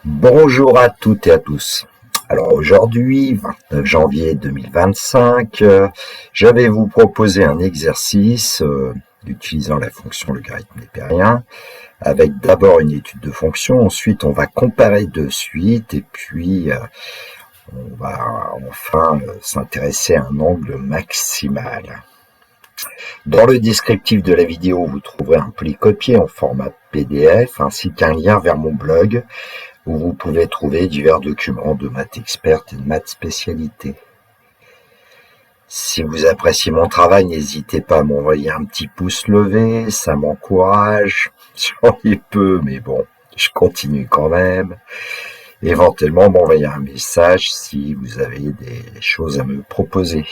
Bonjour à toutes et à tous. Alors aujourd'hui, 29 janvier 2025, je vais vous proposer un exercice utilisant la fonction logarithme népérien avec d'abord une étude de fonction, ensuite on va comparer deux suites et puis on va enfin s'intéresser à un angle maximal. Dans le descriptif de la vidéo, vous trouverez un polycopié en format PDF ainsi qu'un lien vers mon blog où vous pouvez trouver divers documents de maths experte et de maths spécialité. Si vous appréciez mon travail, n'hésitez pas à m'envoyer un petit pouce levé, ça m'encourage. J'en ai peu, mais bon, je continue quand même. Éventuellement, m'envoyer un message si vous avez des choses à me proposer.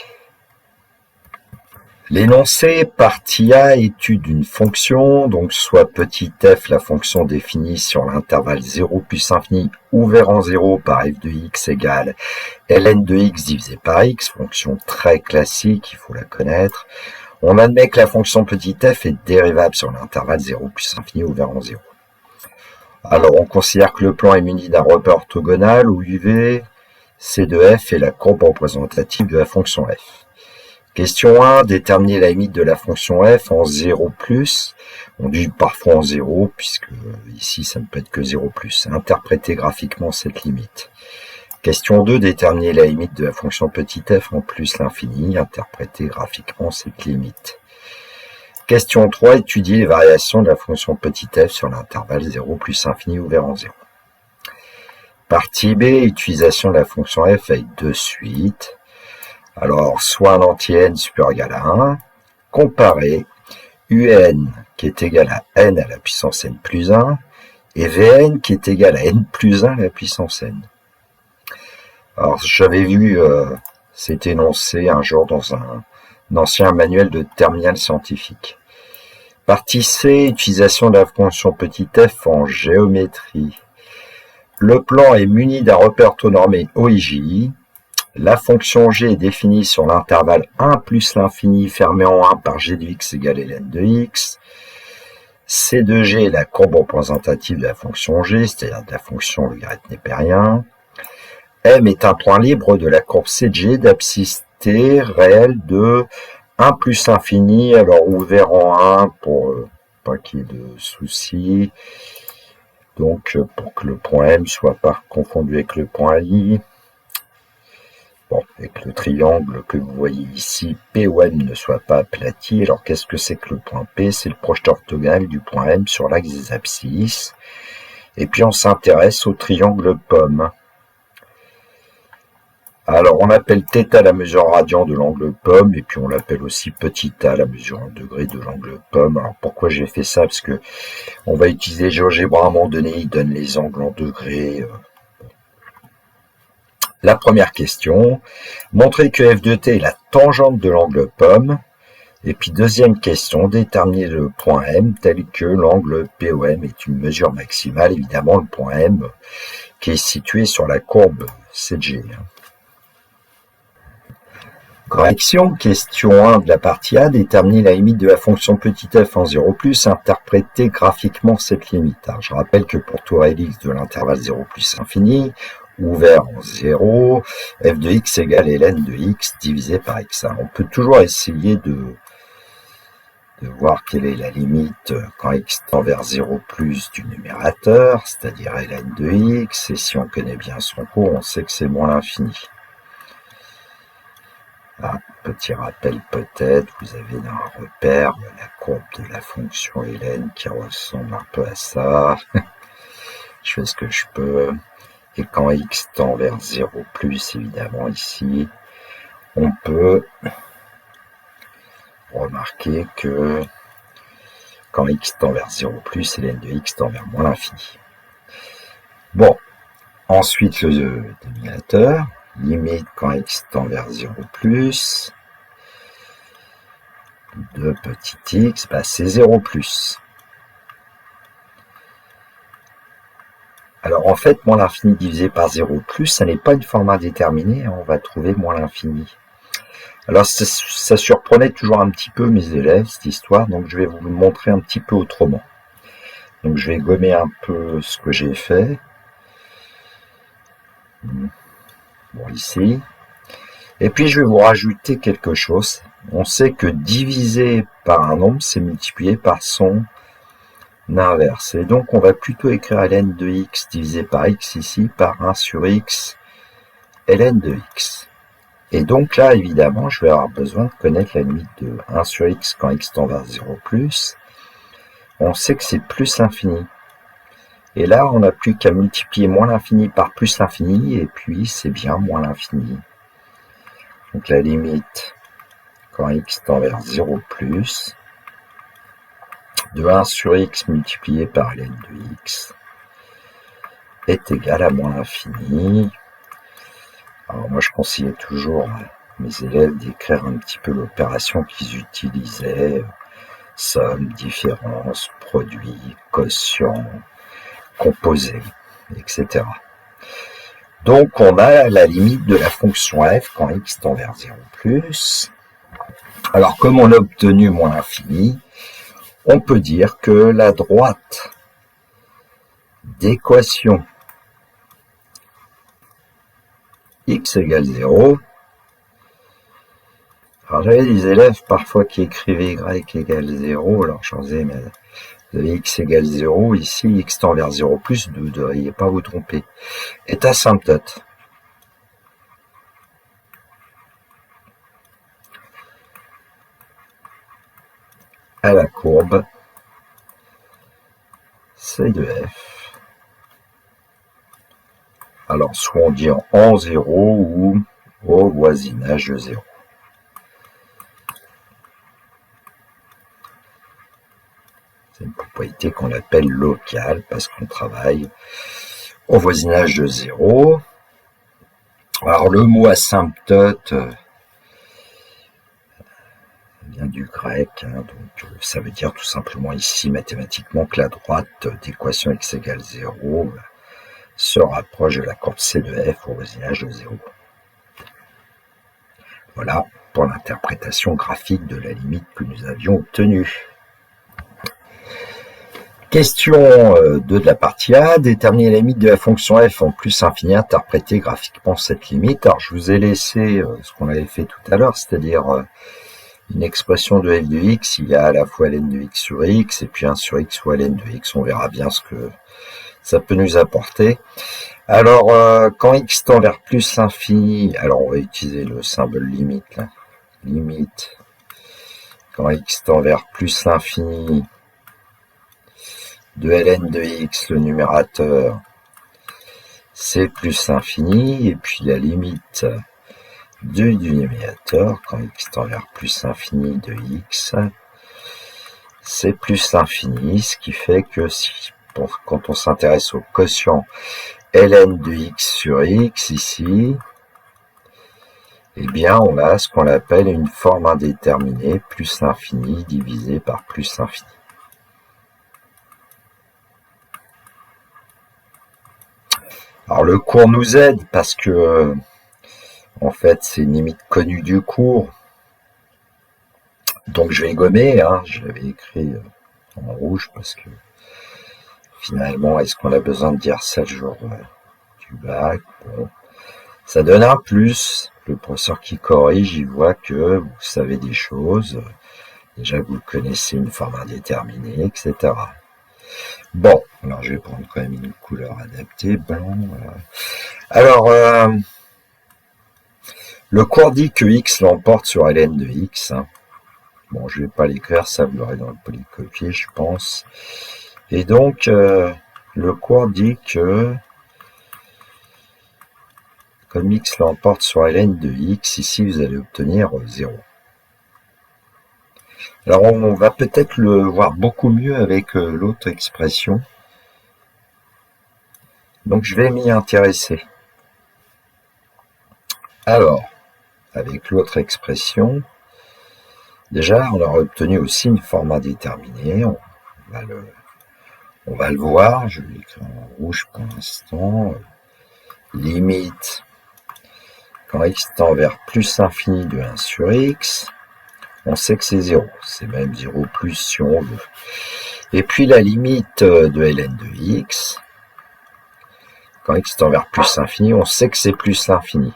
L'énoncé partie A étude d'une fonction, donc soit petit f, la fonction définie sur l'intervalle 0 plus infini ouvert en 0 par f de x égale ln de x divisé par x, fonction très classique, il faut la connaître. On admet que la fonction petit f est dérivable sur l'intervalle 0 plus infini ouvert en 0. Alors on considère que le plan est muni d'un repère orthogonal où UV, C de f est la courbe représentative de la fonction f. Question 1, déterminer la limite de la fonction f en 0+, on dit parfois en 0, puisque ici ça ne peut être que 0+, interpréter graphiquement cette limite. Question 2, déterminer la limite de la fonction petit f en plus l'infini, interpréter graphiquement cette limite. Question 3, étudier les variations de la fonction petit f sur l'intervalle 0 plus infini ouvert en 0. Partie B, utilisation de la fonction f avec deux suites. Alors, soit un anti-n supérieur égal à 1, comparer un qui est égal à n à la puissance n plus 1, et vn qui est égal à n plus 1 à la puissance n. Alors, j'avais vu cet énoncé un jour dans un ancien manuel de terminale scientifique. Partie C, utilisation de la fonction petit f en géométrie. Le plan est muni d'un repère orthonormé OIJ. La fonction g est définie sur l'intervalle 1 plus l'infini fermé en 1 par g de x égale ln de x. C de g est la courbe représentative de la fonction g, c'est-à-dire de la fonction logarithme népérien. M est un point libre de la courbe c de g d'abscisse t réelle de 1 plus infini, alors ouvert en 1 pour pas qu'il y ait de soucis. Donc pour que le point M soit pas confondu avec le point I. Bon, et que le triangle que vous voyez ici, POM, ne soit pas aplati. Alors, qu'est-ce que c'est que le point P? C'est le projeteur orthogonal du point M sur l'axe des abscisses. Et puis, on s'intéresse au triangle POM. Alors, on appelle θ la mesure en radian de l'angle POM, et puis on l'appelle aussi petit a la mesure en degrés de l'angle POM. Alors, pourquoi j'ai fait ça? Parce que on va utiliser GeoGebra à un moment donné, il donne les angles en degrés. La première question, montrer que f de t est la tangente de l'angle POM. Et puis deuxième question, déterminer le point M tel que l'angle POM est une mesure maximale, évidemment le point M qui est situé sur la courbe CG. Correction, question 1 de la partie A, déterminer la limite de la fonction petit f en 0+, interpréter graphiquement cette limite. Alors, je rappelle que pour tout réel x de l'intervalle 0 plus infini, ouvert en 0, f de x égale ln de x divisé par x. Alors, on peut toujours essayer de voir quelle est la limite quand x tend vers 0 plus du numérateur, c'est-à-dire ln de x, et si on connaît bien son cours, on sait que c'est moins l'infini. Ah, petit rappel peut-être, vous avez dans un repère la courbe de la fonction ln qui ressemble un peu à ça. Je fais ce que je peux. Et quand x tend vers 0 plus, évidemment ici, on peut remarquer que quand x tend vers 0 plus, ln de x tend vers moins l'infini. Bon, ensuite le dénominateur, limite quand x tend vers 0 plus, de petit x, c'est 0 plus. Alors en fait, moins l'infini divisé par 0 plus, ça n'est pas une forme indéterminée, on va trouver moins l'infini. Alors ça surprenait toujours un petit peu mes élèves, cette histoire, donc je vais vous le montrer un petit peu autrement. Donc je vais gommer un peu ce que j'ai fait. Bon, ici. Et puis, je vais vous rajouter quelque chose. On sait que diviser par un nombre, c'est multiplier par son inverse. Et donc, on va plutôt écrire ln de x divisé par x ici, par 1 sur x, ln de x. Et donc là, évidemment, je vais avoir besoin de connaître la limite de 1 sur x quand x tend vers 0 plus. On sait que c'est plus l'infini. Et là, on n'a plus qu'à multiplier moins l'infini par plus l'infini, et puis c'est bien moins l'infini. Donc la limite, quand x tend vers 0 plus, de 1 sur x multiplié par ln de x, est égal à moins l'infini. Alors moi, je conseillais toujours à mes élèves d'écrire un petit peu l'opération qu'ils utilisaient, somme, différence, produit, quotient, composé, etc. Donc, on a la limite de la fonction f quand x tend vers 0 plus. Alors, comme on a obtenu moins l'infini, on peut dire que la droite d'équation x égale 0. Alors, j'avais des élèves parfois qui écrivaient y égale 0. Alors, je leur disais, mais vous avez x égale 0. Ici, x tend vers 0 plus, vous ne devriez pas vous tromper. Est asymptote. À la courbe C de f. Alors, soit on dit en 0 ou au voisinage de 0. C'est une propriété qu'on appelle locale parce qu'on travaille au voisinage de 0. Alors, le mot asymptote vient du grec, donc ça veut dire tout simplement ici mathématiquement que la droite d'équation x égale 0 se rapproche de la courbe C de f au voisinage de 0. Voilà pour l'interprétation graphique de la limite que nous avions obtenue. Question 2 de la partie A, déterminer la limite de la fonction f en plus infini, interpréter graphiquement cette limite. Alors je vous ai laissé ce qu'on avait fait tout à l'heure, c'est-à-dire une expression de f de x, il y a à la fois ln de x sur x et puis 1 sur x fois ln de x, on verra bien ce que ça peut nous apporter. Alors, quand x tend vers plus l'infini, alors on va utiliser le symbole limite, là. Limite, quand x tend vers plus l'infini de ln de x, le numérateur, c'est plus l'infini, et puis la limite du dénominateur, quand x tend vers plus l'infini de x, c'est plus l'infini, ce qui fait que si, quand on s'intéresse au quotient ln de x sur x ici, eh bien on a ce qu'on appelle une forme indéterminée plus l'infini divisé par plus l'infini. Alors le cours nous aide parce que en fait c'est une limite connue du cours. Donc je vais gommer, je l'avais écrit en rouge parce que finalement est-ce qu'on a besoin de dire ça le jour du bac? Bon. Ça donne un plus. Le professeur qui corrige, il voit que vous savez des choses. Déjà, vous le connaissez, une forme indéterminée, etc. Bon, alors je vais prendre quand même une couleur adaptée, blanc. Voilà. Alors, le cours dit que x l'emporte sur ln de x. Bon, je ne vais pas l'écrire, ça vous l'aurez dans le polycopier, je pense. Et donc, le cours dit que comme x l'emporte sur ln de x, ici vous allez obtenir 0. Alors on va peut-être le voir beaucoup mieux avec l'autre expression. Donc je vais m'y intéresser. Alors, avec l'autre expression, déjà on aura obtenu aussi une forme indéterminée. On va le voir, je vais l'écrire en rouge pour l'instant. Limite quand x tend vers plus l'infini de 1 sur x, on sait que c'est 0. C'est même 0 plus si on veut. Et puis la limite de ln de x, Quand x tend vers plus l'infini, on sait que c'est plus l'infini.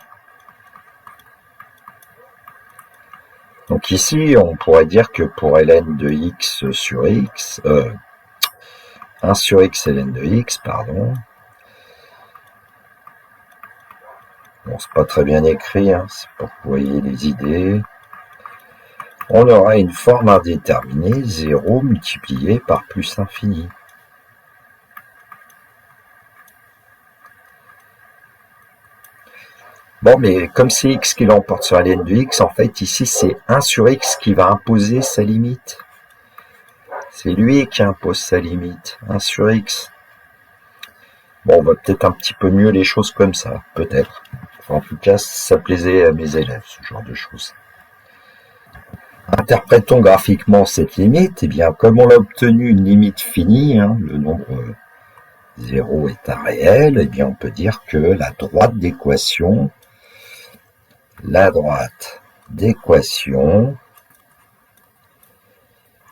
Donc ici, on pourrait dire que pour ln de x sur x, 1 sur x ln de x, pardon. Bon, c'est pas très bien écrit, hein, c'est pour que vous voyez les idées. On aura une forme indéterminée, 0 multiplié par plus l'infini. Bon, mais comme c'est x qui l'emporte sur ln de x, en fait, ici, c'est 1 sur x qui va imposer sa limite. C'est lui qui impose sa limite, 1 sur x. Bon, on va peut-être un petit peu mieux les choses comme ça, peut-être. Enfin, en tout cas, ça plaisait à mes élèves, ce genre de choses. Interprétons graphiquement cette limite. Eh bien, comme on a obtenu une limite finie, hein, le nombre 0 est un réel, eh bien, on peut dire que la droite d'équation,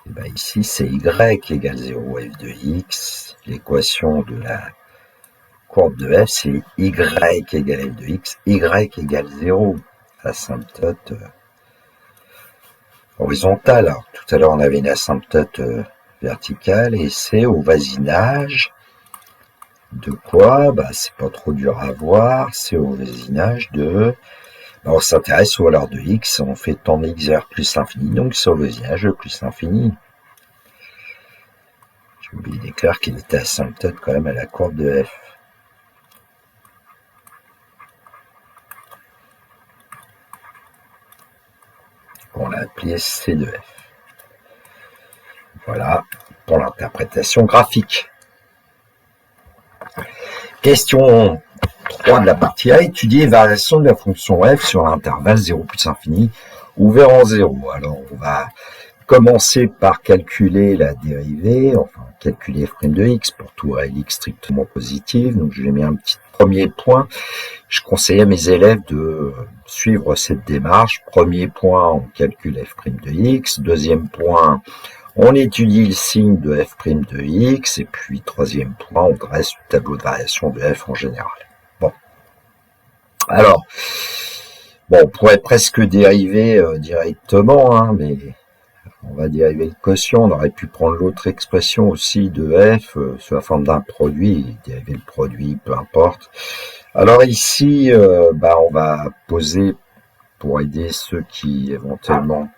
eh bien, ici, c'est y égale 0 f de x. L'équation de la courbe de f, c'est y égale f de x, y égale 0, asymptote horizontale. Alors, tout à l'heure, on avait une asymptote verticale, et c'est au voisinage de quoi? Bah, c'est pas trop dur à voir, c'est au voisinage de... Bah, on s'intéresse aux valeurs de x, on fait tendre x vers plus l'infini, donc c'est au voisinage de plus l'infini. J'ai oublié d'écrire qu'il était asymptote quand même à la courbe de f. On l'a appelé C de f. Voilà pour l'interprétation graphique. Question 3 de la partie A, étudier variation de la fonction f sur l'intervalle 0 plus infini ouvert en 0. Alors on va commencer par calculer la dérivée, enfin calculer f' de x pour tout réel x strictement positif. Donc je vais mis un petit premier point. Je conseille à mes élèves de suivre cette démarche. Premier point, on calcule f' de x. Deuxième point, on étudie le signe de f' de x. Et puis troisième point, on dresse le tableau de variation de f en général. Bon. Alors, bon, on pourrait presque dériver directement, hein, mais on va dériver le quotient. On aurait pu prendre l'autre expression aussi de f sous la forme d'un produit, et dériver le produit, peu importe. Alors ici, on va poser, pour aider ceux qui éventuellement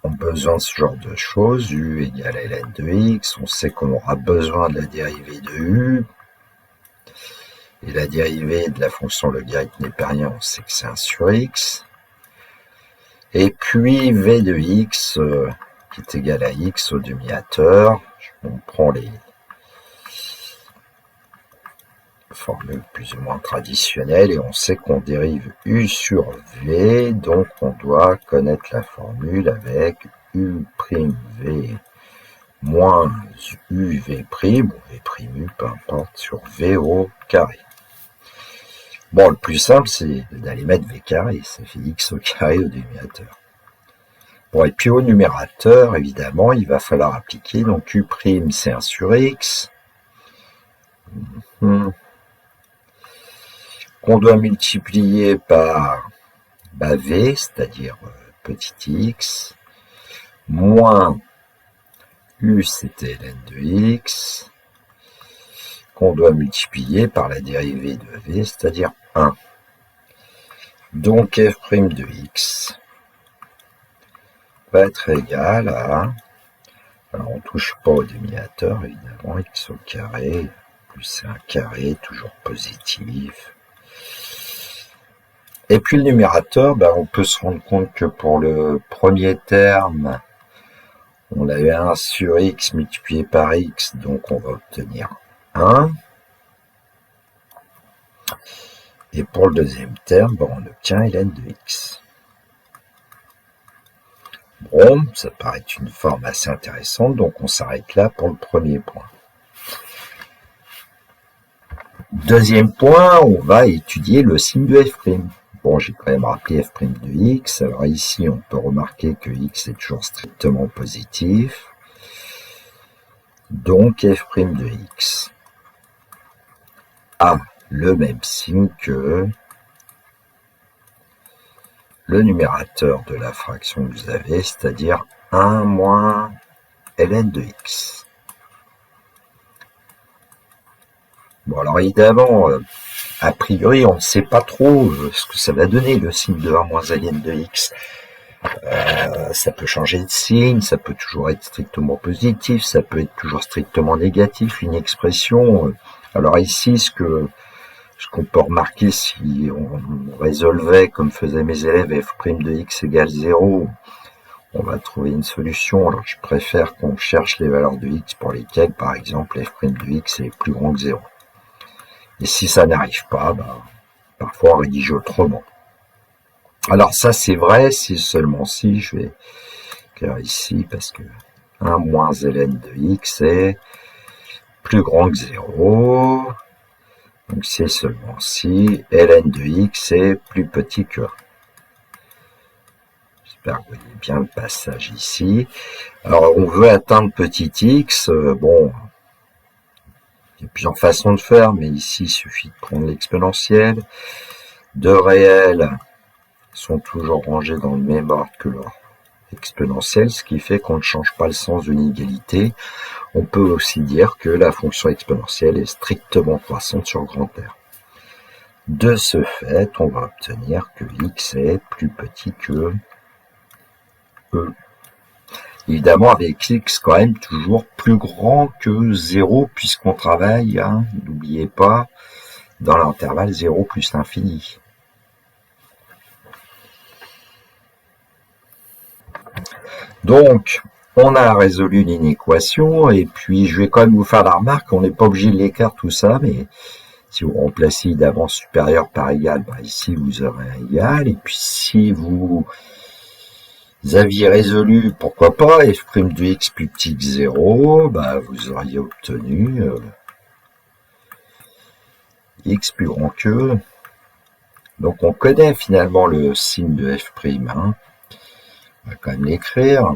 ont besoin de ce genre de choses, u égale ln de x. On sait qu'on aura besoin de la dérivée de u. Et la dérivée de la fonction logarithme népérien, on sait que c'est 1 sur x. Et puis v de x qui est égal à x au demi-hauteur. On prend les formules plus ou moins traditionnelles et on sait qu'on dérive u sur v, donc on doit connaître la formule avec u' v moins uv', ou v', peu importe, sur v au carré. Bon, le plus simple, c'est d'aller mettre v carré, ça fait x au carré au demi-hauteur. Bon, et puis au numérateur, évidemment, il va falloir appliquer, donc u', c'est 1 sur x, qu'on doit multiplier par v, c'est-à-dire petit x, moins u, c'était ln de x, qu'on doit multiplier par la dérivée de v, c'est-à-dire 1. Donc f' de x va être égal à, alors on ne touche pas au demi-hauteur, évidemment, x au carré, plus 1 carré, toujours positif. Et puis le numérateur, on peut se rendre compte que pour le premier terme, on a eu 1 sur x multiplié par x, donc on va obtenir 1. Et pour le deuxième terme, on obtient ln de x. Bon, ça paraît une forme assez intéressante, donc on s'arrête là pour le premier point. Deuxième point, on va étudier le signe de f'. Bon, j'ai quand même rappelé f' de x. Alors ici, on peut remarquer que x est toujours strictement positif. Donc f' de x a le même signe que le numérateur de la fraction que vous avez, c'est-à-dire 1 moins ln de x. Bon, alors évidemment, a priori, on ne sait pas trop ce que ça va donner, le signe de 1 moins ln de x. Ça peut changer de signe, ça peut toujours être strictement positif, ça peut être toujours strictement négatif, une expression. Alors ici, ce qu'on peut remarquer si on résolvait, comme faisaient mes élèves, f' de x égale 0, on va trouver une solution. Alors je préfère qu'on cherche les valeurs de x pour lesquelles, par exemple, f' de x est plus grand que 0. Et si ça n'arrive pas, parfois on rédige autrement. Alors ça c'est vrai, si seulement si, je vais écrire ici, parce que 1 moins ln de x est plus grand que 0. Donc c'est seulement si ln de x est plus petit que 1. J'espère que vous voyez bien le passage ici. Alors on veut atteindre petit x, bon, il y a plusieurs façons de faire, mais ici il suffit de prendre l'exponentielle. Deux réels sont toujours rangés dans le même ordre que leur exponentielle, ce qui fait qu'on ne change pas le sens d'une égalité. On peut aussi dire que la fonction exponentielle est strictement croissante sur grand R. De ce fait, on va obtenir que x est plus petit que e. Évidemment, avec x quand même toujours plus grand que 0, puisqu'on travaille, n'oubliez pas, dans l'intervalle 0 plus l'infini. Donc, on a résolu une inéquation, et puis je vais quand même vous faire la remarque, on n'est pas obligé de l'écrire tout ça, mais si vous remplacez d'avance supérieur par égal, ici vous aurez un égal, et puis si vous aviez résolu, pourquoi pas, f' de x plus petit que 0, vous auriez obtenu x plus grand que. Donc on connaît finalement le signe de f', on va quand même l'écrire.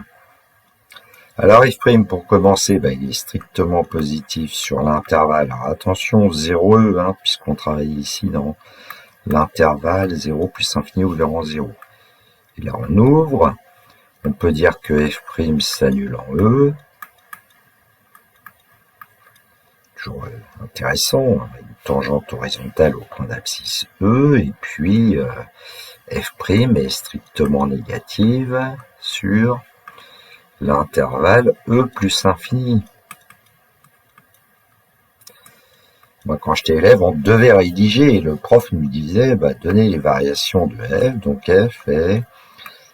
Alors f' pour commencer, il est strictement positif sur l'intervalle. Alors attention, 0e, puisqu'on travaille ici dans l'intervalle 0 plus infini ouvert en 0. Et là on ouvre. On peut dire que f' s'annule en e. Toujours intéressant, une tangente horizontale au point d'abscisse e, et puis f' est strictement négative sur l'intervalle e plus infini. Moi, quand j'étais élève, on devait rédiger, et le prof nous disait, donnez les variations de f, donc f est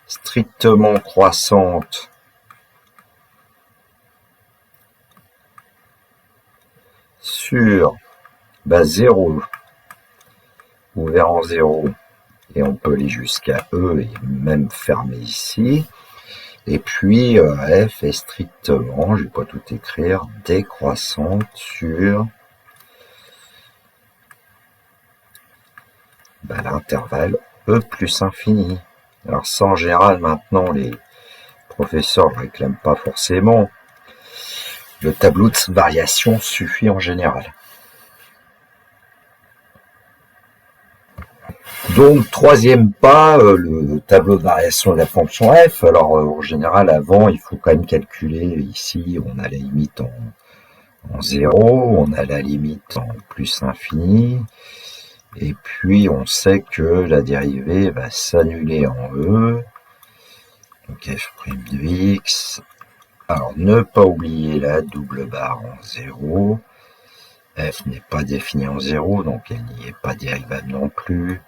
strictement croissante sur 0 ouvert en 0, et on peut aller jusqu'à e et même fermer ici. Et puis f est strictement, je ne vais pas tout écrire, décroissante sur l'intervalle e plus infini. Alors ça, en général, maintenant, les professeurs ne réclament pas forcément. Le tableau de variation suffit en général. Donc, troisième pas, le tableau de variation de la fonction f. Alors, en général, avant, il faut quand même calculer. Ici, on a la limite en 0, on a la limite en plus infini. Et puis, on sait que la dérivée va s'annuler en e. Donc, f' de x. Alors, ne pas oublier la double barre en 0. F n'est pas définie en 0, donc elle n'y est pas dérivable non plus.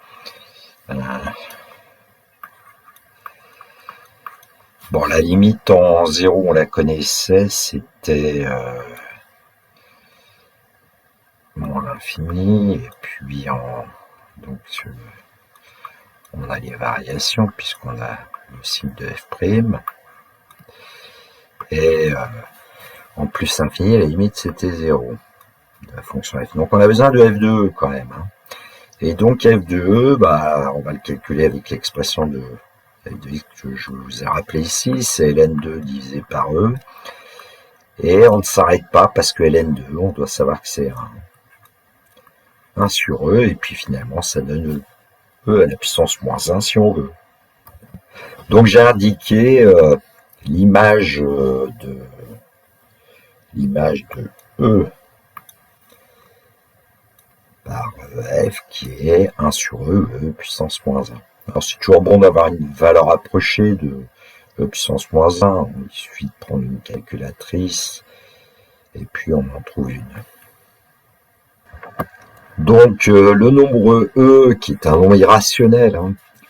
Bon, la limite en 0, on la connaissait, c'était l'infini, et puis donc on a les variations puisqu'on a le signe de f', et en plus infini, la limite c'était 0 de la fonction f. Donc on a besoin de f de e quand même. Et donc f de e, on va le calculer avec l'expression de f de x que je vous ai rappelé ici, c'est ln2 divisé par e. Et on ne s'arrête pas parce que ln de e, on doit savoir que c'est 1. 1 sur E, et puis finalement ça donne E à la puissance moins 1 si on veut. Donc j'ai indiqué l'image de E par F qui est 1 sur E, E puissance moins 1. Alors c'est toujours bon d'avoir une valeur approchée de E puissance moins 1. Il suffit de prendre une calculatrice et puis on en trouve une. Donc le nombre E, qui est un nombre irrationnel,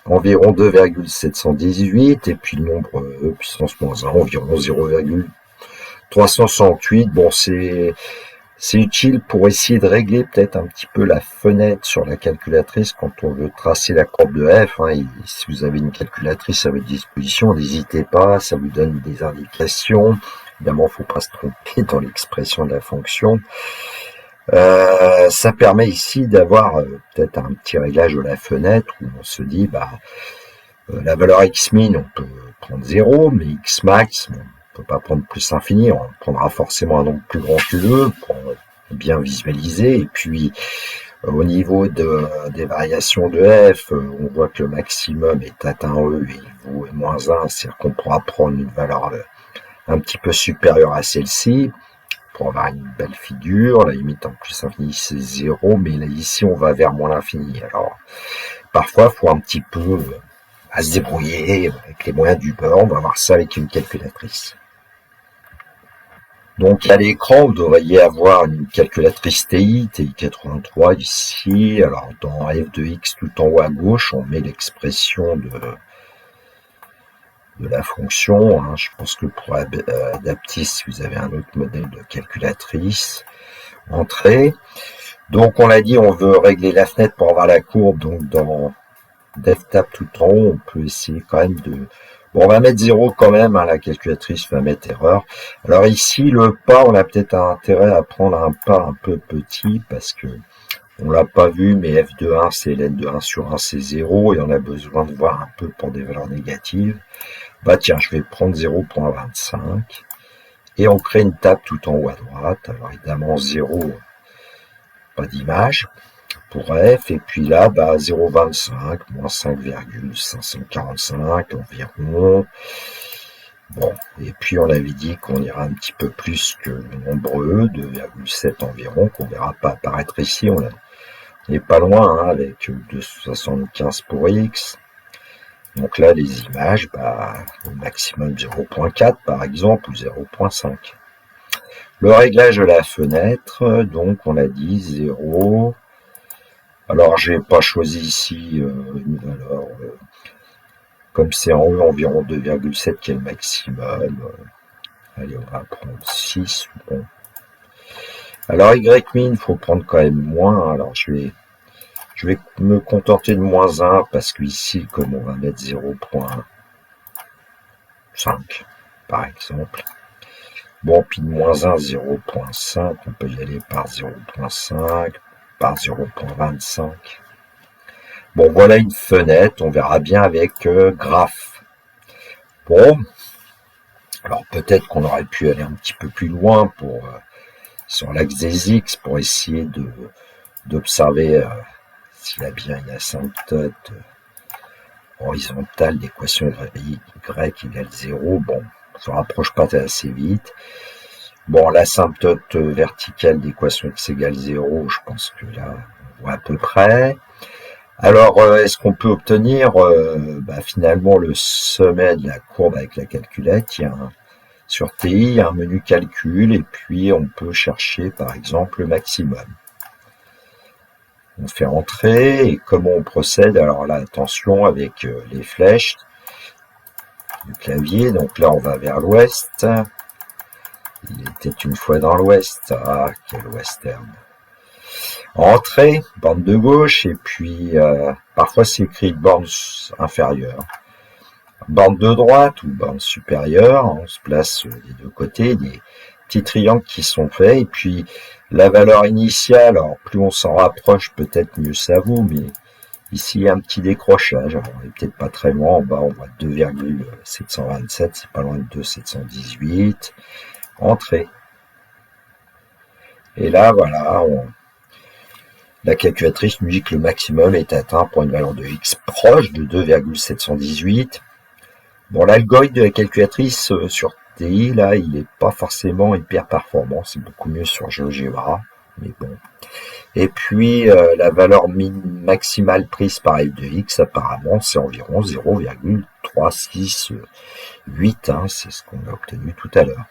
environ 2,718, et puis le nombre E puissance moins 1, environ 0,368. Bon, c'est utile pour essayer de régler peut-être un petit peu la fenêtre sur la calculatrice quand on veut tracer la courbe de F. Si vous avez une calculatrice à votre disposition, n'hésitez pas, ça vous donne des indications. Évidemment, il ne faut pas se tromper dans l'expression de la fonction. Ça permet ici d'avoir peut-être un petit réglage de la fenêtre où on se dit, la valeur x-min, on peut prendre 0, mais x-max, on peut pas prendre plus infini, on prendra forcément un nombre plus grand que 2 pour bien visualiser. Et puis au niveau des variations de f, on voit que le maximum est atteint E et le vaut est moins 1, c'est-à-dire qu'on pourra prendre une valeur un petit peu supérieure à celle-ci pour avoir une belle figure. La limite en plus infini c'est 0, mais là ici on va vers moins l'infini. Alors parfois il faut un petit peu à se débrouiller avec les moyens du bord. On va voir ça avec une calculatrice. Donc à l'écran, vous devriez avoir une calculatrice TI 83 ici. Alors dans f de x tout en haut à gauche, on met l'expression de la fonction. Je pense que pour adapter, si vous avez un autre modèle de calculatrice, entrée. Donc on l'a dit, on veut régler la fenêtre pour avoir la courbe. Donc dans DevTab tout en haut, on peut essayer quand même de... Bon, on va mettre 0 quand même, la calculatrice va mettre erreur. Alors ici, le pas, on a peut-être intérêt à prendre un pas un peu petit, parce que on l'a pas vu, mais f de 1, c'est ln de 1 sur 1, c'est 0, et on a besoin de voir un peu pour des valeurs négatives. Tiens, je vais prendre 0,25, et on crée une table tout en haut à droite. Alors évidemment, 0, pas d'image pour f, et puis là, 0,25, moins 5,545 environ. Bon, et puis on avait dit qu'on ira un petit peu plus que le nombre E, 2,7 environ, qu'on verra pas apparaître ici. On n'est pas loin, avec 2,75 pour x. Donc là, les images, au maximum 0,4 par exemple, ou 0,5. Le réglage de la fenêtre, donc on a dit 0. Alors, j'ai pas choisi ici une valeur, comme c'est en E environ 2,7 qui est le maximum. Allez, on va prendre 6. Bon. Alors, y-min, il faut prendre quand même moins. Alors, je vais me contenter de moins 1, parce qu'ici, comme on va mettre 0,5, par exemple. Bon, puis de moins 1, 0,5, on peut y aller par 0,5, par 0,25. Bon, voilà une fenêtre, on verra bien avec graphe. Bon, alors peut-être qu'on aurait pu aller un petit peu plus loin sur l'axe des x pour essayer d'observer s'il y a bien une asymptote horizontale d'équation y égale 0. Bon, on se rapproche pas assez vite. Bon, l'asymptote verticale d'équation x égale 0, je pense que là, on voit à peu près. Alors, est-ce qu'on peut obtenir finalement le sommet de la courbe avec la calculette? Sur TI, il y a un menu calcul, et puis on peut chercher par exemple le maximum. On fait entrer, et comment on procède? Alors là, attention avec les flèches du clavier. Donc là, on va vers l'ouest. Il était une fois dans l'ouest. Ah, quel western! Entrée, bande de gauche, et puis parfois c'est écrit borne inférieure. Bande de droite ou bande supérieure, on se place des deux côtés, des petits triangles qui sont faits, et puis la valeur initiale, alors plus on s'en rapproche, peut-être mieux ça vaut, mais ici il y a un petit décrochage, alors on n'est peut-être pas très loin, en bas on voit 2,727, c'est pas loin de 2,718, entrée. Et là voilà, La calculatrice nous dit que le maximum est atteint pour une valeur de x proche de 2,718. Bon, l'algorithme de la calculatrice sur TI, là, il n'est pas forcément hyper performant. C'est beaucoup mieux sur GeoGebra, mais bon. Et puis, la valeur maximale prise par f de x, apparemment, c'est environ 0,368. Hein, c'est ce qu'on a obtenu tout à l'heure.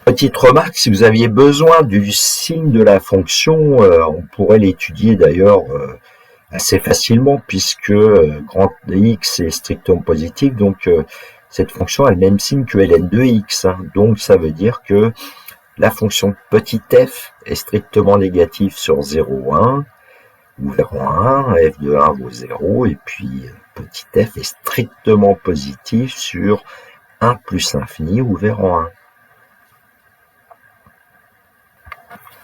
Petite remarque, si vous aviez besoin du signe de la fonction, on pourrait l'étudier d'ailleurs assez facilement, puisque grand X est strictement positif, donc cette fonction a le même signe que ln de x. Hein, donc ça veut dire que la fonction petit f est strictement négative sur 0, 1, ouvert en 1, f de 1 vaut 0, et puis petit f est strictement positif sur 1 plus infini, ouvert en 1.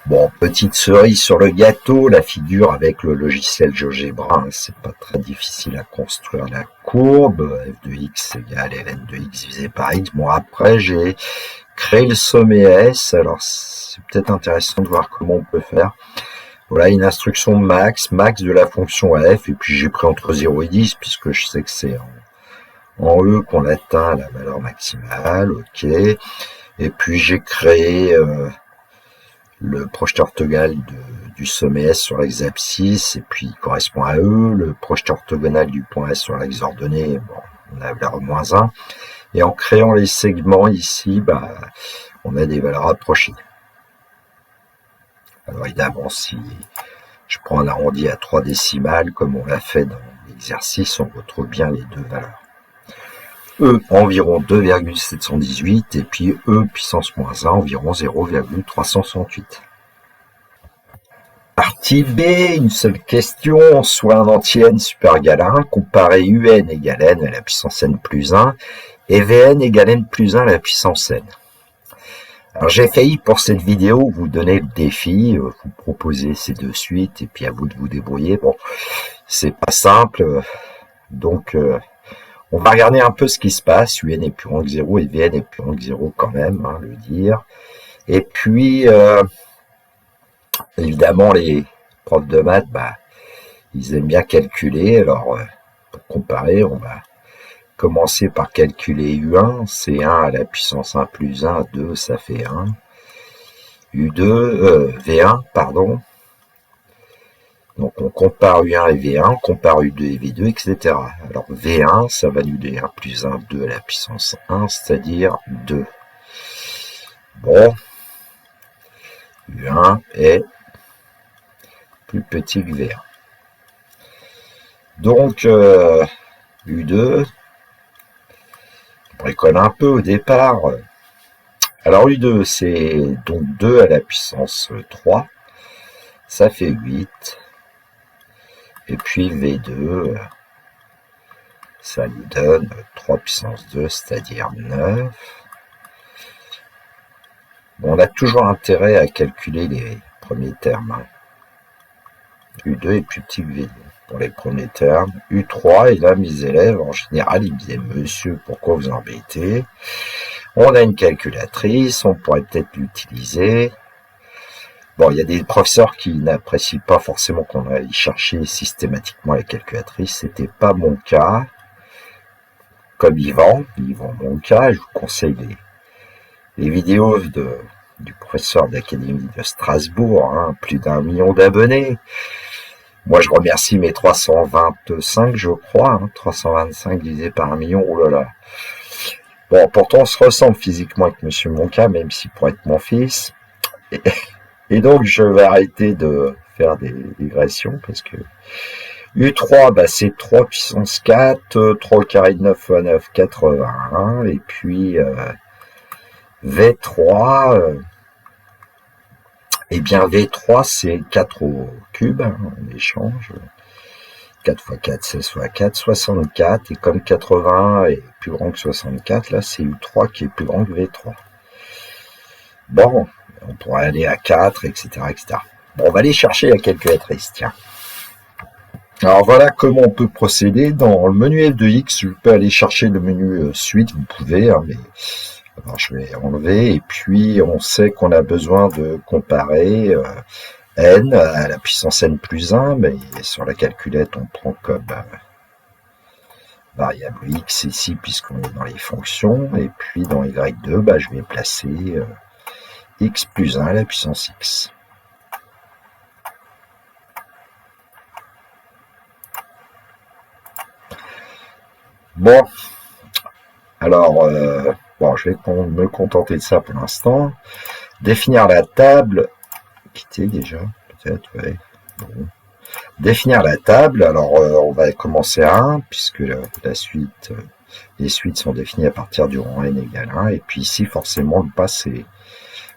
Bon, petite cerise sur le gâteau, la figure avec le logiciel GeoGebra, hein, c'est pas très difficile à construire la courbe, f de x égale ln de x divisé par x. Bon, après, j'ai créé le sommet S, alors c'est peut-être intéressant de voir comment on peut faire. Voilà, une instruction max de la fonction f, et puis j'ai pris entre 0 et 10, puisque je sais que c'est en E qu'on atteint la valeur maximale, ok. Et puis j'ai créé le projeteur orthogonal du sommet S sur l'axe abscisse, et puis il correspond à E, le projeteur orthogonal du point S sur l'axe ordonné, bon, on a la valeur -1, et en créant les segments ici, on a des valeurs approchées. Alors évidemment, si je prends un arrondi à 3 décimales, comme on l'a fait dans l'exercice, on retrouve bien les deux valeurs. E environ 2,718 et puis E puissance -1 environ 0,368. Partie B, une seule question, soit un anti-n super égal à 1, comparer UN égale n à la puissance n plus 1 et Vn égale n plus 1 à la puissance n. Alors j'ai failli pour cette vidéo vous donner le défi, vous proposer ces deux suites et puis à vous de vous débrouiller. Bon, c'est pas simple, donc on va regarder un peu ce qui se passe. UN est plus grand que 0 et Vn est plus grand que 0 quand même, hein, le dire. Et puis, évidemment, les profs de maths, ils aiment bien calculer. Alors, pour comparer, on va commencer par calculer U1. C'est 1 à la puissance 1 plus 1, 2, ça fait 1. V1, pardon. Donc on compare U1 et V1, on compare U2 et V2, etc. Alors V1, ça va nous donner 1 plus 1, 2 à la puissance 1, c'est-à-dire 2. Bon, U1 est plus petit que V1. Donc U2, on bricole un peu au départ. Alors U2, c'est donc 2 à la puissance 3, ça fait 8. Et puis V2, ça nous donne 3 puissance 2, c'est-à-dire 9. Bon, on a toujours intérêt à calculer les premiers termes. Hein. U2 est plus petit que V2 pour les premiers termes. U3, et là, mes élèves, en général, ils me disaient « Monsieur, pourquoi vous embêtez ?» On a une calculatrice, on pourrait peut-être l'utiliser. Bon, il y a des professeurs qui n'apprécient pas forcément qu'on aille chercher systématiquement la calculatrice. C'était pas mon cas. Comme Yvan mon cas, je vous conseille les vidéos du professeur d'Académie de Strasbourg, hein, plus d'1 million d'abonnés. Moi, je remercie mes 325, je crois, hein, 325 divisé par 1 million, oh là là. Bon, pourtant, on se ressemble physiquement avec Monsieur Monca, même s'il pourrait être mon fils. Et donc, je vais arrêter de faire des digressions, parce que U3, c'est 3 puissance 4, 3 au carré de 9 fois 9, 81, et puis V3, eh bien V3, c'est 4 au cube, hein, on échange, 4 fois 4, 16 fois 4, 64, et comme 80 est plus grand que 64, là, c'est U3 qui est plus grand que V3. Bon, on pourrait aller à 4, etc., etc. Bon, on va aller chercher la calculatrice, tiens. Alors voilà comment on peut procéder. Dans le menu F de X, je peux aller chercher le menu suite, vous pouvez, hein, mais Alors je vais enlever, et puis on sait qu'on a besoin de comparer n à la puissance n plus 1, mais sur la calculette on prend comme variable x ici puisqu'on est dans les fonctions, et puis dans y2, je vais placer x plus 1 à la puissance x. Bon, alors, je vais me contenter de ça pour l'instant. Définir la table, quitter déjà, peut-être, ouais. Bon. Définir la table, alors on va commencer à 1, puisque la suite, les suites sont définies à partir du rang n égale 1, et puis ici, forcément, le passé,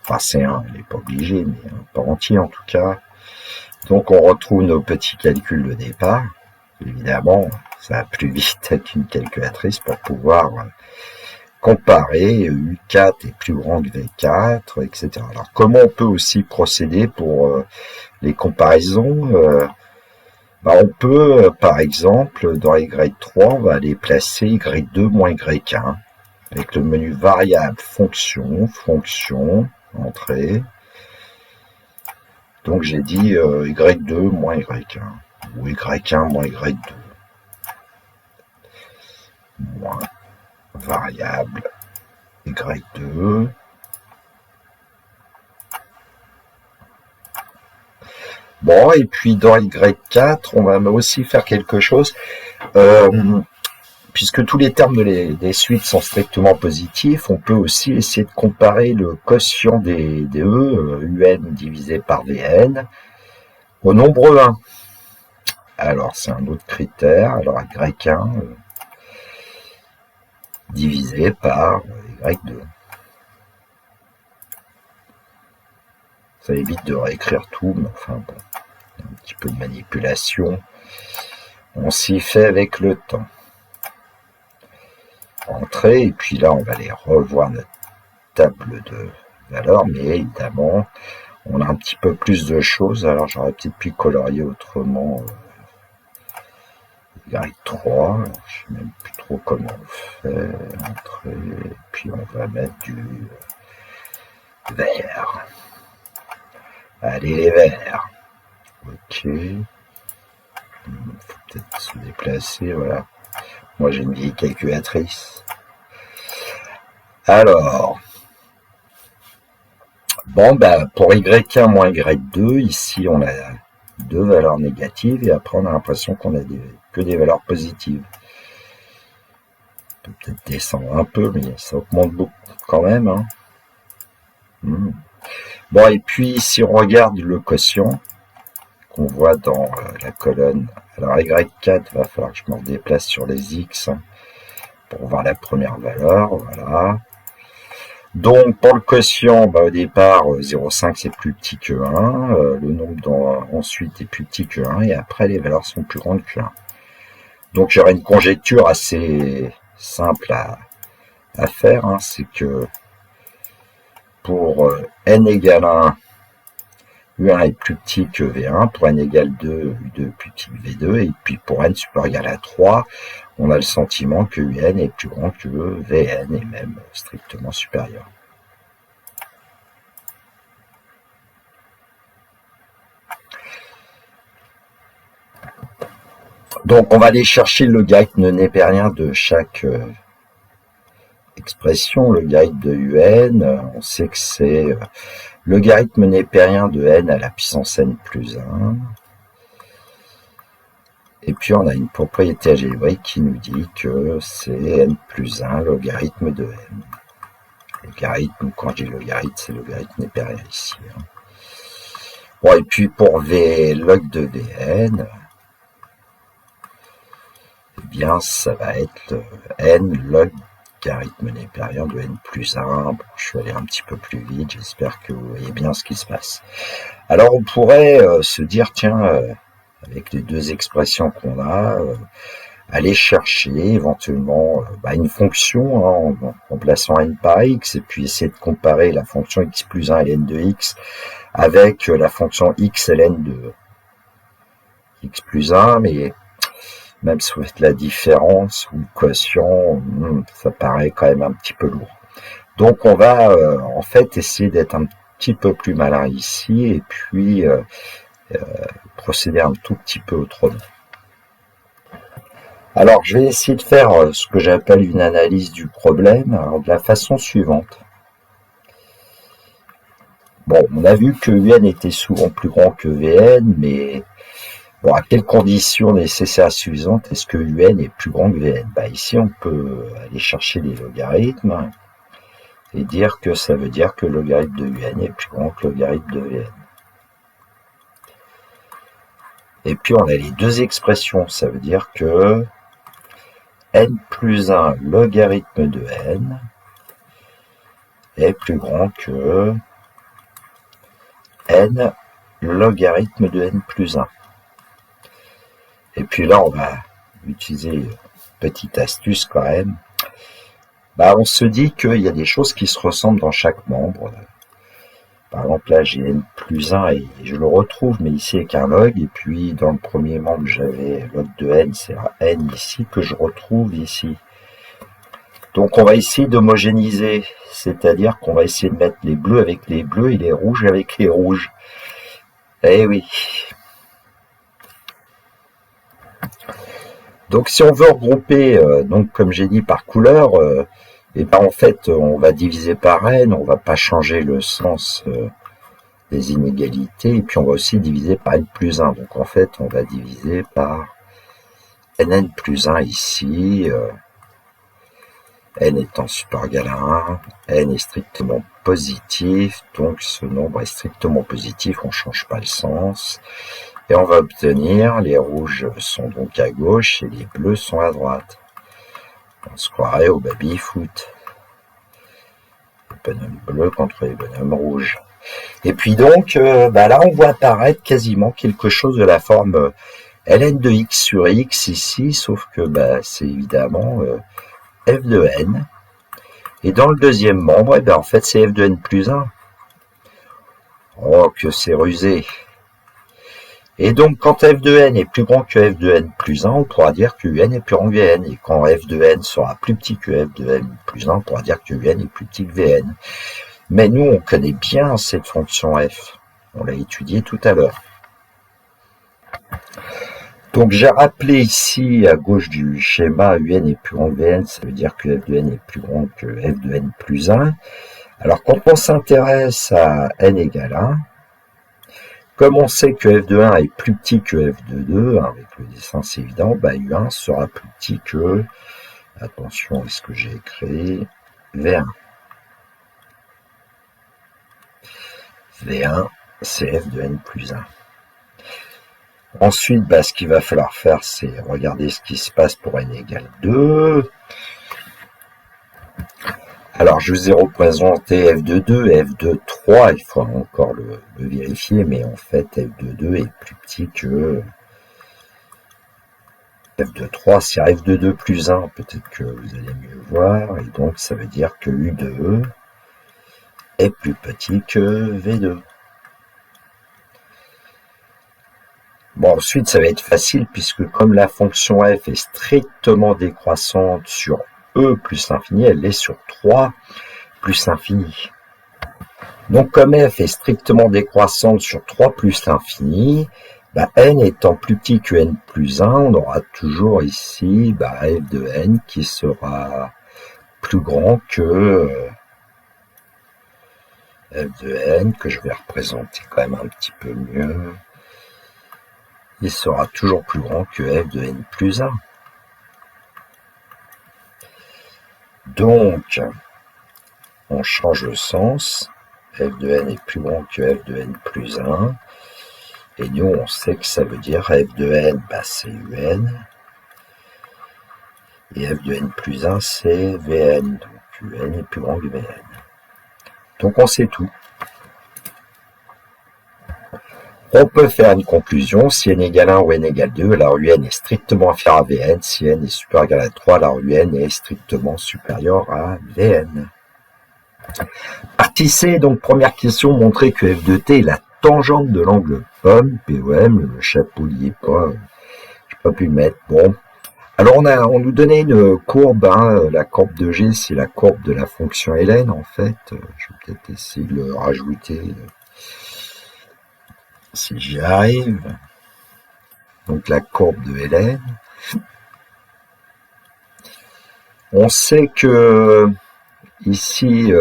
enfin c'est 1, il n'est pas obligé, mais pas entier en tout cas. Donc on retrouve nos petits calculs de départ. Évidemment, ça va plus vite qu'une calculatrice pour pouvoir comparer U4 est plus grand que V4, etc. Alors comment on peut aussi procéder pour les comparaisons on peut, par exemple, dans Y3, on va aller placer Y2 moins Y1 avec le menu variable fonction, entrée. Donc j'ai dit Y2 moins Y1 ou Y1 moins Y2 moins variable Y2 Bon, et puis dans Y4, on va aussi faire quelque chose, puisque tous les termes des suites sont strictement positifs, on peut aussi essayer de comparer le quotient des UN divisé par Vn, au nombre 1. Alors, c'est un autre critère, alors Y1 divisé par Y2. Ça évite de réécrire tout, mais enfin bon, un petit peu de manipulation. On s'y fait avec le temps. Entrée, et puis là, on va aller revoir notre table de valeurs, mais évidemment, on a un petit peu plus de choses. Alors, j'aurais peut-être pu colorier autrement Y3. Je ne sais même plus trop comment on fait. Entrée, et puis on va mettre du vert. Allez, les verts. Ok. Il faut peut-être se déplacer, voilà. Moi, j'ai une vieille calculatrice. Alors, pour Y1 moins Y2, ici, on a deux valeurs négatives, et après, on a l'impression qu'on a que des valeurs positives. On peut peut-être descendre un peu, mais ça augmente beaucoup quand même. Hein. Bon, et puis, si on regarde le quotient, qu'on voit dans la colonne, alors Y4, va falloir que je me déplace sur les X pour voir la première valeur, voilà. Donc, pour le quotient, au départ, 0,5 c'est plus petit que 1, le nombre ensuite est plus petit que 1, et après, les valeurs sont plus grandes que 1. Donc, j'aurais une conjecture assez simple à faire, hein, c'est que pour n égale 1, U1 est plus petit que V1, pour n égale 2, U2 est plus petit que V2, et puis pour n supérieur ou égal à 3, on a le sentiment que UN est plus grand que Vn, et même strictement supérieur. Donc on va aller chercher le logarithme népérien de chaque expression. Le logarithme de UN, on sait que c'est le logarithme népérien de n à la puissance n plus 1. Et puis on a une propriété algébrique qui nous dit que c'est n plus 1 logarithme de n. Logarithme, quand je dis logarithme, c'est le logarithme népérien ici. Hein. Bon, et puis pour v log de Vn, eh bien ça va être n logarithme népérien de n plus 1. Bon, je vais aller un petit peu plus vite, j'espère que vous voyez bien ce qui se passe. Alors on pourrait se dire, tiens, avec les deux expressions qu'on a, aller chercher éventuellement une fonction hein, en remplaçant n par x, et puis essayer de comparer la fonction x plus 1 ln de x avec la fonction x ln de x plus 1, mais même si la différence ou le quotient, ça paraît quand même un petit peu lourd. Donc on va en fait essayer d'être un petit peu plus malin ici et puis procéder un tout petit peu autrement. Alors je vais essayer de faire ce que j'appelle une analyse du problème, alors de la façon suivante. Bon, on a vu que UN était souvent plus grand que VN, mais bon, à quelles conditions nécessaires suffisantes est-ce que UN est plus grand que VN? Ici, on peut aller chercher les logarithmes et dire que ça veut dire que le logarithme de UN est plus grand que le logarithme de VN. Et puis, on a les deux expressions. Ça veut dire que n plus 1 logarithme de n est plus grand que n logarithme de n plus 1. Et puis là, on va utiliser une petite astuce quand même. On se dit qu'il y a des choses qui se ressemblent dans chaque membre. Par exemple, là, j'ai n plus 1 et je le retrouve, mais ici avec un log. Et puis, dans le premier membre, j'avais log de n, c'est un n ici que je retrouve ici. Donc, on va essayer d'homogénéiser, c'est-à-dire qu'on va essayer de mettre les bleus avec les bleus et les rouges avec les rouges. Eh oui. Donc, si on veut regrouper, donc comme j'ai dit, par couleur, en fait, on va diviser par n, on va pas changer le sens des inégalités, et puis on va aussi diviser par n plus 1. Donc, en fait, on va diviser par nn plus 1 ici, n étant supérieur ou égal à 1, n est strictement positif, donc ce nombre est strictement positif, on ne change pas le sens. Et on va obtenir, les rouges sont donc à gauche et les bleus sont à droite. On se croirait au baby-foot. Les bonhommes bleus contre les bonhommes rouges. Et puis donc, là on voit apparaître quasiment quelque chose de la forme ln de x sur x ici, sauf que c'est évidemment f de n. Et dans le deuxième membre, en fait c'est f de n plus 1. Oh, que c'est rusé! Et donc, quand f de n est plus grand que f de n plus 1, on pourra dire que un est plus grand que vn. Et quand f de n sera plus petit que f de n plus 1, on pourra dire que un est plus petit que vn. Mais nous, on connaît bien cette fonction f. On l'a étudiée tout à l'heure. Donc, j'ai rappelé ici, à gauche du schéma, un est plus grand que vn, ça veut dire que f de n est plus grand que f de n plus 1. Alors, quand on s'intéresse à n égale 1, comme on sait que f de 1 est plus petit que f de 2, avec le dessin c'est évident, U1 sera plus petit que, attention à ce que j'ai écrit, V1. V1, c'est f de n plus 1. Ensuite, ce qu'il va falloir faire, c'est regarder ce qui se passe pour n égale 2. Alors, je vous ai représenté f de 2 et f de 3, il faut encore le vérifier, mais en fait, f de 2 est plus petit que f de 3. Si f de 2 plus 1, peut-être que vous allez mieux voir, et donc ça veut dire que U2 est plus petit que V2. Bon, ensuite, ça va être facile, puisque comme la fonction f est strictement décroissante sur E plus l'infini, elle est sur 3 plus l'infini. Donc, comme f est strictement décroissante sur 3 plus l'infini, n étant plus petit que n plus 1, on aura toujours ici f de n qui sera plus grand que f de n, que je vais représenter quand même un petit peu mieux. Il sera toujours plus grand que f de n plus 1. Donc, on change le sens. F de n est plus grand que f de n plus 1. Et nous, on sait que ça veut dire f de n, c'est un. Et f de n plus 1, c'est vn. Donc, un est plus grand que vn. Donc, on sait tout. On peut faire une conclusion. Si n égale 1 ou n égale 2, alors un est strictement inférieur à vn. Si n est supérieur ou égal à 3, alors un est strictement supérieur à vn. Partie C, donc première question, montrer que f de t est la tangente de l'angle POM, POM, le chapeau lié pas, j'ai pas pu le mettre. Bon, Alors on nous donnait une courbe, hein, la courbe de G, c'est la courbe de la fonction ln en fait. Je vais peut-être essayer de le rajouter si j'y arrive. Donc la courbe de ln. On sait que ici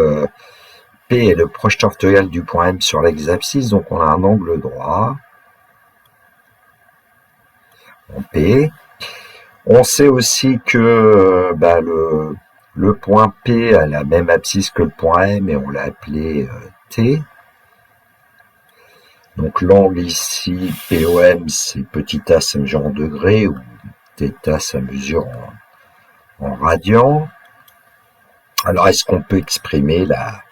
P est le proche orthogonal du point M sur l'axe abscisse, donc on a un angle droit en P. On sait aussi que le point P a la même abscisse que le point M et on l'a appelé T. Donc l'angle ici, POM, c'est petit a, ça mesure en degrés, ou θ, ça mesure en radians. Alors est-ce qu'on peut exprimer la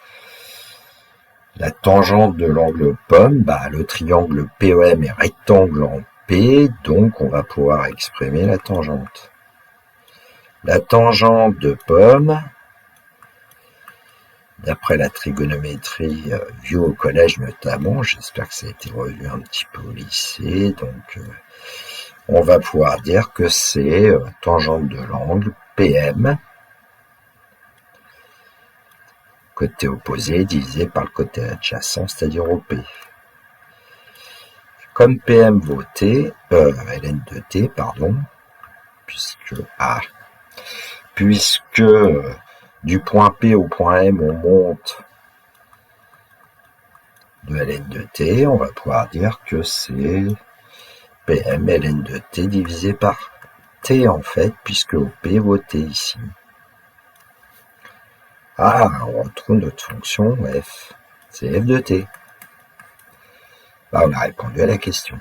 tangente de l'angle POM? Le triangle POM est rectangle en P, donc on va pouvoir exprimer la tangente. La tangente de POM, d'après la trigonométrie vue au collège notamment, j'espère que ça a été revu un petit peu au lycée, donc on va pouvoir dire que c'est tangente de l'angle PM, côté opposé divisé par le côté adjacent, c'est-à-dire OP. Comme PM vaut T, ln de T, pardon, puisque du point P au point M, on monte de ln de T, on va pouvoir dire que c'est PM ln de T divisé par T en fait, puisque OP vaut T ici. On retrouve notre fonction f, c'est f de T. On a répondu à la question.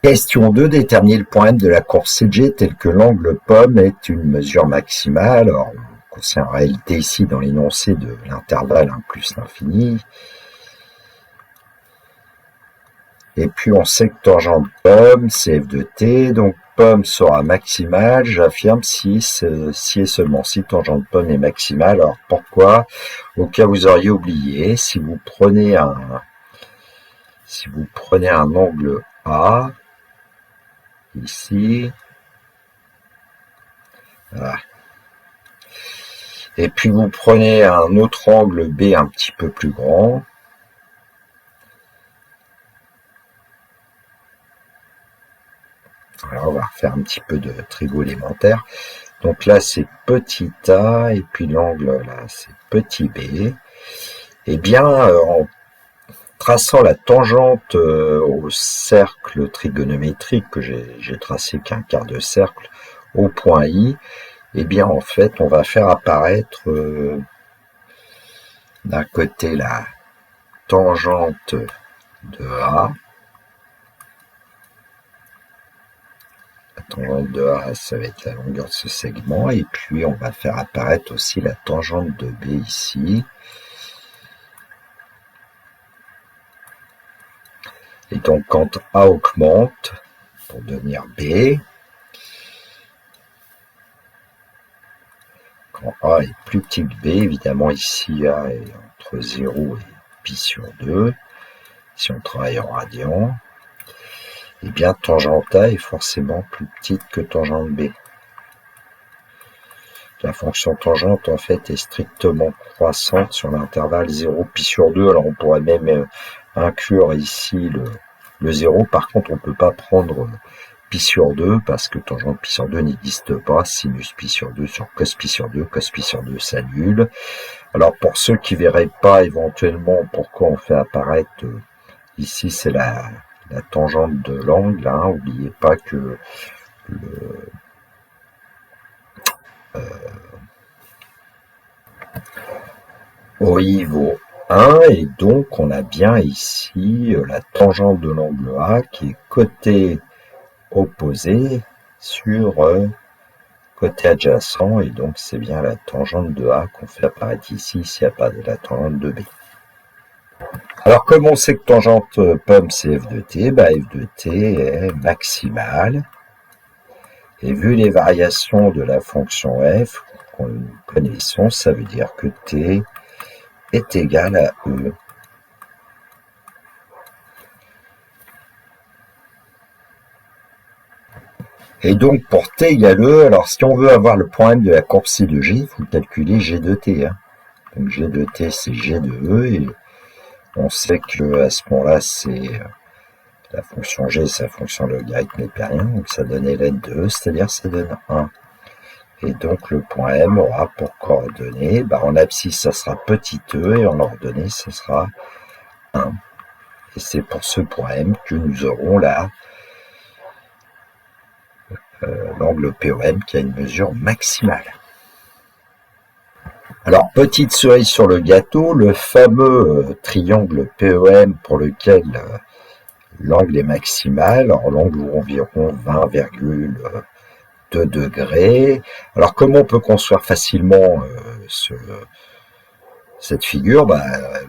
Question 2, déterminer le point M de la courbe CG tel que l'angle POM est une mesure maximale. Alors, c'est en réalité ici dans l'énoncé de l'intervalle 1 plus l'infini. Et puis on sait que tangente POM, c'est f de T, donc POM sera maximale, j'affirme si et seulement si tangente POM est maximale. Alors pourquoi? Au cas où vous auriez oublié, si vous prenez un angle A, ici, voilà. Et puis vous prenez un autre angle B un petit peu plus grand, alors on va refaire un petit peu de trigo élémentaire. Donc là c'est petit a, et puis l'angle là c'est petit b. Et bien en traçant la tangente au cercle trigonométrique que j'ai tracé qu'un quart de cercle au point I, et bien en fait on va faire apparaître d'un côté la tangente de A. La tangente de A, ça va être la longueur de ce segment, et puis on va faire apparaître aussi la tangente de B ici. Et donc quand A augmente pour devenir B, quand A est plus petit que B, évidemment ici A est entre 0 et pi sur 2, si on travaille en radians, et bien tangente A est forcément plus petite que tangente B. La fonction tangente en fait est strictement croissante sur l'intervalle 0 pi sur 2, alors on pourrait même inclure ici le 0, par contre on ne peut pas prendre pi sur 2 parce que tangente pi sur 2 n'existe pas, sinus pi sur 2 sur cos pi sur 2, cos pi sur 2 s'annule. Alors pour ceux qui ne verraient pas éventuellement pourquoi on fait apparaître ici c'est la tangente de l'angle, n'oubliez pas que OI vaut 1, et donc on a bien ici la tangente de l'angle A qui est côté opposé sur côté adjacent, et donc c'est bien la tangente de A qu'on fait apparaître ici s'il n'y a pas de la tangente de B. Alors comme on sait que tangente POM c'est f de t, f de t est maximale, et vu les variations de la fonction f que nous connaissons, ça veut dire que t est égal à E. Et donc, pour t égale E, alors si on veut avoir le point M de la courbe C de G, il faut calculer G de t. Hein. Donc G de t, c'est G de E, et on sait que à ce moment-là, c'est la fonction G, c'est la fonction logarithme népérien, donc ça donne ln de E, c'est-à-dire ça donne 1. Et donc le point M aura pour coordonnées, en abscisse, ça sera petit e, et en ordonnée, ça sera 1. Et c'est pour ce point M que nous aurons là l'angle POM qui a une mesure maximale. Alors, petite cerise sur le gâteau, le fameux triangle POM pour lequel l'angle est maximal, alors l'angle vaut environ 20,2 degrés. Alors, comment on peut construire facilement cette figure?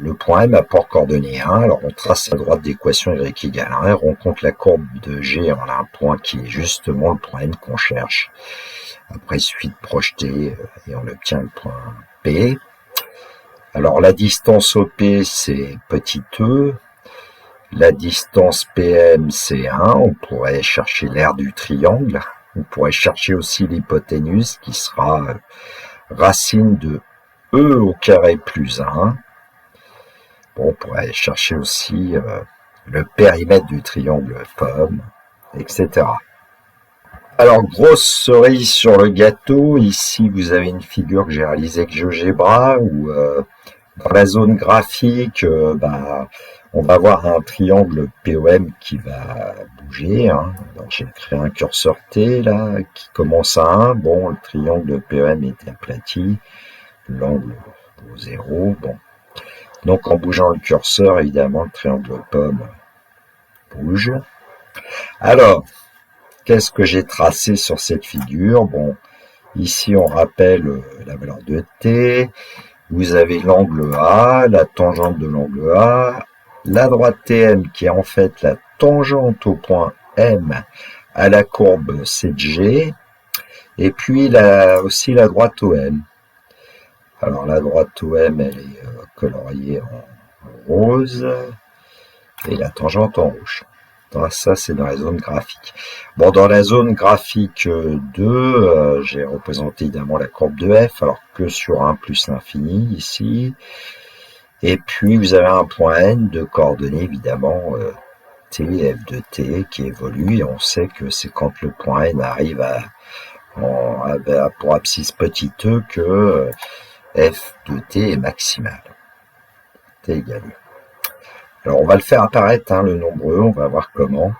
Le point M a pour coordonnée 1, alors on trace à droite d'équation y égale 1, et on rencontre la courbe de G en un point qui est justement le point M qu'on cherche. Après, il suffit de projeter et on obtient le point P. Alors, la distance OP, c'est petit e. La distance PM, c'est 1. On pourrait chercher l'aire du triangle. On pourrait chercher aussi l'hypoténuse qui sera racine de E au carré plus 1. Bon, on pourrait chercher aussi le périmètre du triangle POM, etc. Alors, grosse cerise sur le gâteau, ici vous avez une figure que j'ai réalisée avec GeoGebra où dans la zone graphique, on va avoir un triangle POM qui va bouger. Hein. Donc j'ai créé un curseur T là qui commence à 1. Bon, le triangle POM est aplati, l'angle vaut 0. Bon. Donc en bougeant le curseur, évidemment, le triangle POM bouge. Alors, qu'est-ce que j'ai tracé sur cette figure? Bon, ici on rappelle la valeur de t. Vous avez l'angle A, la tangente de l'angle A, la droite TM qui est en fait la tangente au point M à la courbe C de G, et puis aussi la droite OM. Alors la droite OM, elle est coloriée en rose, et la tangente en rouge. Ça, c'est dans la zone graphique. Bon, dans la zone graphique 2, j'ai représenté évidemment la courbe de f, alors que sur 1 plus l'infini, ici. Et puis, vous avez un point n de coordonnées, évidemment, t, f de t, qui évolue, et on sait que c'est quand le point n arrive pour abscisse petit e que f de t est maximal. T égale e. Alors, on va le faire apparaître, le nombre E, on va voir comment.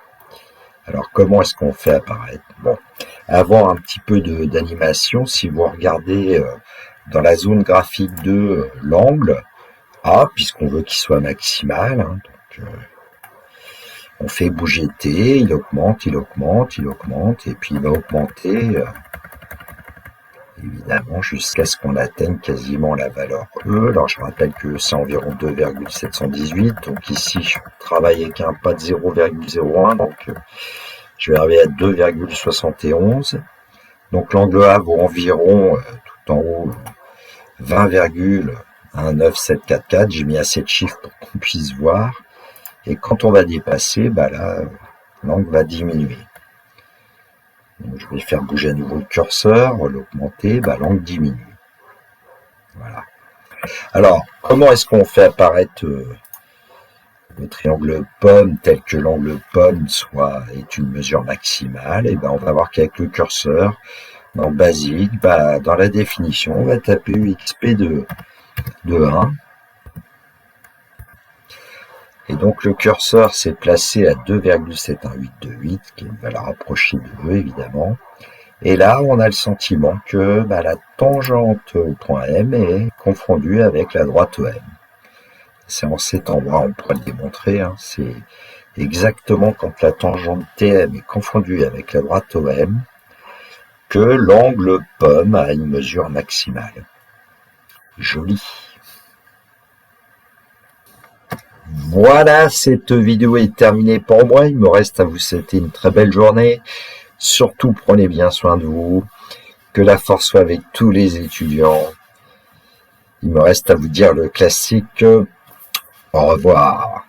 Alors, comment est-ce qu'on fait apparaître? Bon, avant un petit peu d'animation, si vous regardez dans la zone graphique 2, l'angle A, puisqu'on veut qu'il soit maximal, donc on fait bouger T, il augmente, et puis il va augmenter, évidemment, jusqu'à ce qu'on atteigne quasiment la valeur E. Alors, je rappelle que c'est environ 2,718. Donc ici, je travaille avec un pas de 0,01. Donc, je vais arriver à 2,71. Donc, l'angle A vaut environ, tout en haut, 20,19744. J'ai mis assez de chiffres pour qu'on puisse voir. Et quand on va dépasser, là, l'angle va diminuer. Donc, je vais faire bouger à nouveau le curseur, l'augmenter, l'angle diminue. Voilà. Alors, comment est-ce qu'on fait apparaître le triangle POM tel que l'angle POM est une mesure maximale? Et on va voir qu'avec le curseur, dans basique, dans la définition, on va taper UXP de 1. Et donc le curseur s'est placé à 2,71828, qui est une valeur approchée de E, évidemment. Et là, on a le sentiment que la tangente au point M est confondue avec la droite OM. C'est en cet endroit, on pourrait le démontrer, c'est exactement quand la tangente TM est confondue avec la droite OM que l'angle POM a une mesure maximale. Joli. Voilà, cette vidéo est terminée pour moi. Il me reste à vous souhaiter une très belle journée. Surtout, prenez bien soin de vous. Que la force soit avec tous les étudiants. Il me reste à vous dire le classique. Au revoir.